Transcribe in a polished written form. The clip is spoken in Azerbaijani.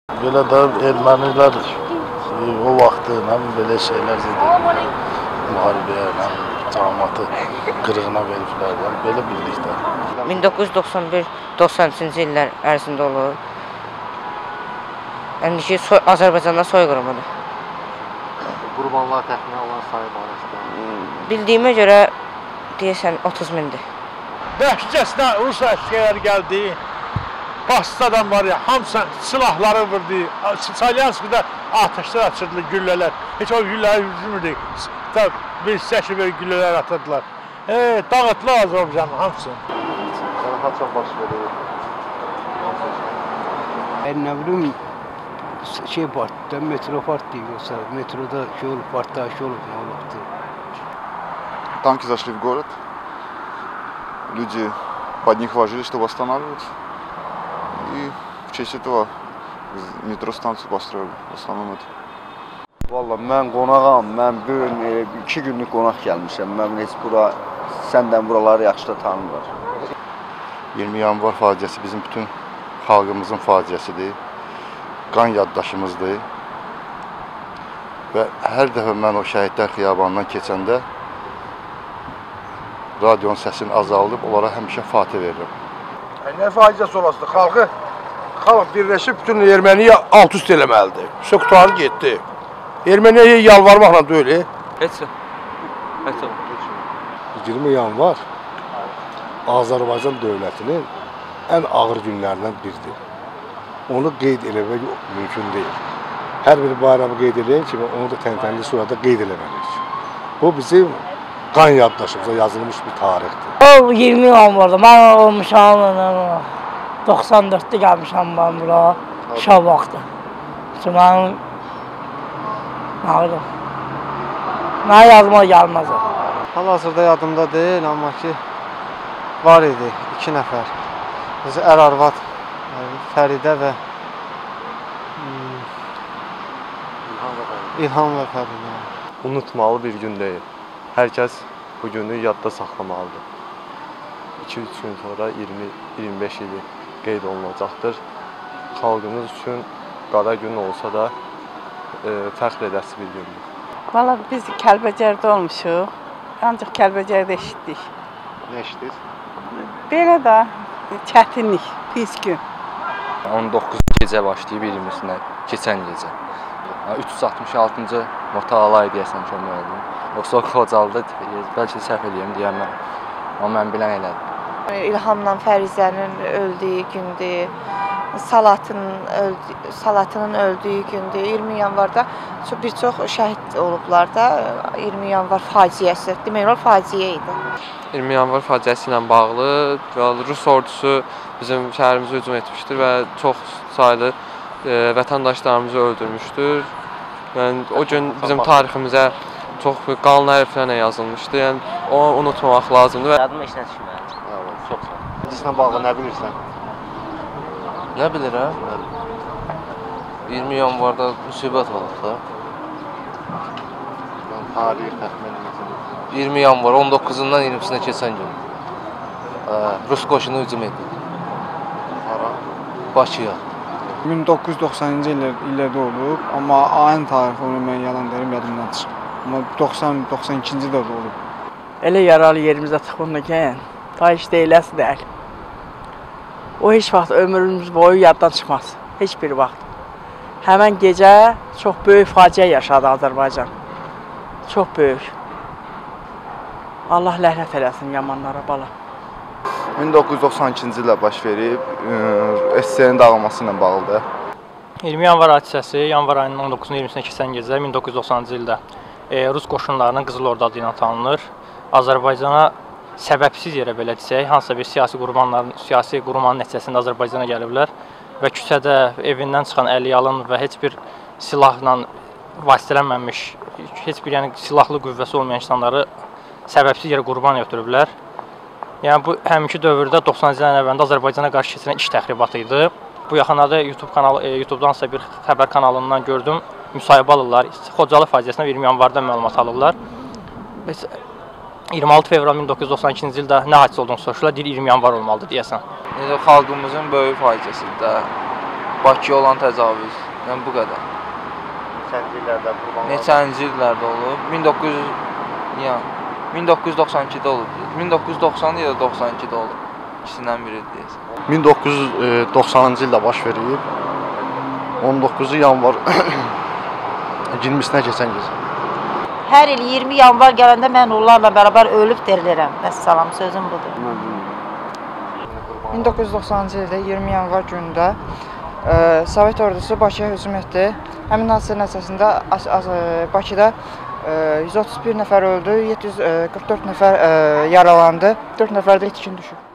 Belə də ermənilər o vaxtı belə şeylər edirlər, müharibəyə, cəmaatı qırığına veriblər, belə bildikdə. 1991-93-cü illər ərzində olur. İndiki Azərbaycanda soyqırımıdır. Qurbanlar təxminən olan sayı barəsində? Bildiyimə görə deyəsən 30 mindir. Vəhşicəsinə Rus əsgərləri gəldi, basdı adamlar ya, hamısı silahları vurdu, Salyanskıda ateşlər açırdılar, güllələr. Heç o gülləri yüzmürdü, bir səşi böyle güllələr atırdılar. Dağıtdılar Azərbaycanın hamısını. Sənə çox baş verir. Ne bileyim, partide, metro partide yoksa metroda partlayış olup ne olubdu? Танки зашли в город, люди под них ложились, чтобы останавливаться. И в честь этого метростанцию построили, в основном это. Vallahi mən qonağam, mən bu gün 2 günlük qonaq gəlmişəm. Mən heç bura, səndən buraları yaxşı da tanımır. 20 yanvar faciəsi bizim bütün xalqımızın faciəsidir. Qan yaddaşımızdır. Və hər dəfə mən o şəhidlər xiyabanından keçəndə radionun səsini azaldıb, onlara həmişə fatih verirəm. Nə faciəsi olasıdır? Xalq birləşib bütün erməniyə alt üst eləməlidir. Söktarı getdi. Erməniyə yalvarmaqla deyil. Heç. 20 yanvar Azərbaycan dövlətinin ən ağır günlərindən biridir. Onu qeyd eləmək mümkün deyil. Hər bir bayramı qeyd eləyən kimi onu da təntənəli surətdə qeyd eləməliyik. Bu bizim qan yaddaşımıza yazılmış bir tarixdir. O 20 yanvarda mən olmuşam 94'te gəlmişəm mən bura şah vaxtı. Mən mənə yazma gəlməz o. Hal-hazırda yadımda deyil, amma ki var idi 2 nəfər. Ər-arvad Fəridə və İlham və Fəridə. Unutmalı bir gün deyil. Hər kəs bu günü yadda saxlamalıdır. 2-3 gün sonra 20-25 ili qeyd olunacaqdır. Xalqımız üçün qara gün olsa da fəxr edəsi bir gündür. Valla biz Kəlbəcərdə olmuşuq, ancaq Kəlbəcərdə eşitdik. Nə eşitdiniz? Belə də çətinlik, pis gün. 19 gecə başlayıb 20-sinə keçən gecə. 366-cı nota alay deyəsən kömək oldum. Yoxsa o Xocalda bəlkə səhv eləyəm deyəməm. Amma mən bilən elədim. İlhamla Fərizənin öldüyü gündür. Salatının öldüyü gündür. 20 yanvarda bir çox şəhid olublar da. 20 yanvar faciəsi. Demək olar faciə idi. 20 yanvar faciəsi ilə bağlı Rus ordusu bizim şəhərimizə hücum etmişdir və çox saylı vətəndaşlarımızı öldürmüşdür. Yəni o gün bizim tariximizə çox qanlı hərflərlə yazılmışdı. Yəni onu unutmamaq lazımdır. Yadıma işlə düşmür. Çox sağ ol. Hadisinə bağlı nə bilirsən? Nə bilirəm? 20 yanvarda müsibət olub da. Tarix təxminən necə? 20 yanvar 19-undan 20-sinə keçən gün. Rus qoşunu hücum etdi. Hara? Bakıya. 1990-cı illərdə olub, amma ayın tarixi onu mən yalan deyirəm, yadımdan çıxıb. Amma 90-92-ci ildə olub. Elə yaralı yerimizə tıxınırkən, ta heç deyiləsi deyil. O heç vaxt ömrümüz boyu yaddan çıxmaz, heç bir vaxt. Həmən gecə çox böyük faciə yaşadı Azərbaycan. Çox böyük. Allah ləhnət eləsin yamanlara bala. 1992-ci ildə baş verib, SSR-nin dağılması ilə bağlıdır. 20 yanvar hadisəsi yanvar ayının 19-20-sinə keçən gecə 1990-cı ildə Rus qoşunlarının Qızıl Ordu adı ilə tanınır. Azərbaycana səbəbsiz yerə belə desək, hansısa bir siyasi qurmanın nəticəsində Azərbaycana gəliblər və küçədə evindən çıxan əliyalın və heç bir silahla vasitələnməmiş, heç bir silahlı qüvvəsi olmayan insanları səbəbsiz yerə qurban götürüblər. Yəni bu həminki dövrdə 90-cı illərin əvvəlində Azərbaycana qarşı keçirilən iş təxribatı idi. Bu yaxınlarda YouTubedansa bir xəbər kanalından gördüm, müsahibə alırlar. Xocalı faciəsində 20 yanvarda məlumat alırlar. 26 fevral 1992-ci ildə nə hadisə olduğunu soruşurlar, deyir 20 yanvar olmalıdır deyəsən. Xalqımızın böyük faciəsidir də. Bakıya olan təcavüz. Yəni bu qədər. Neçənci illərdə qurbanlar? Neçənci illərdə olub? 1992-də olub. 1990 ya da 92-də olub. İkisindən biri deyəsən. 1990-cı ildə baş verib. 19 yanvar 20-sinə keçən gecə. Hər il 20 yanvar gələndə mən onlarla bərabər ölüb dirilirəm. Vəssalam, sözüm budur. 1990-cı ildə 20 yanvar günündə Sovet ordusu Bakıya hücum etdi. Həmin hadisə nəticəsində Bakıda 131 nəfər öldü, 744 nəfər yaralandı, 4 nəfər də itkin düşüb.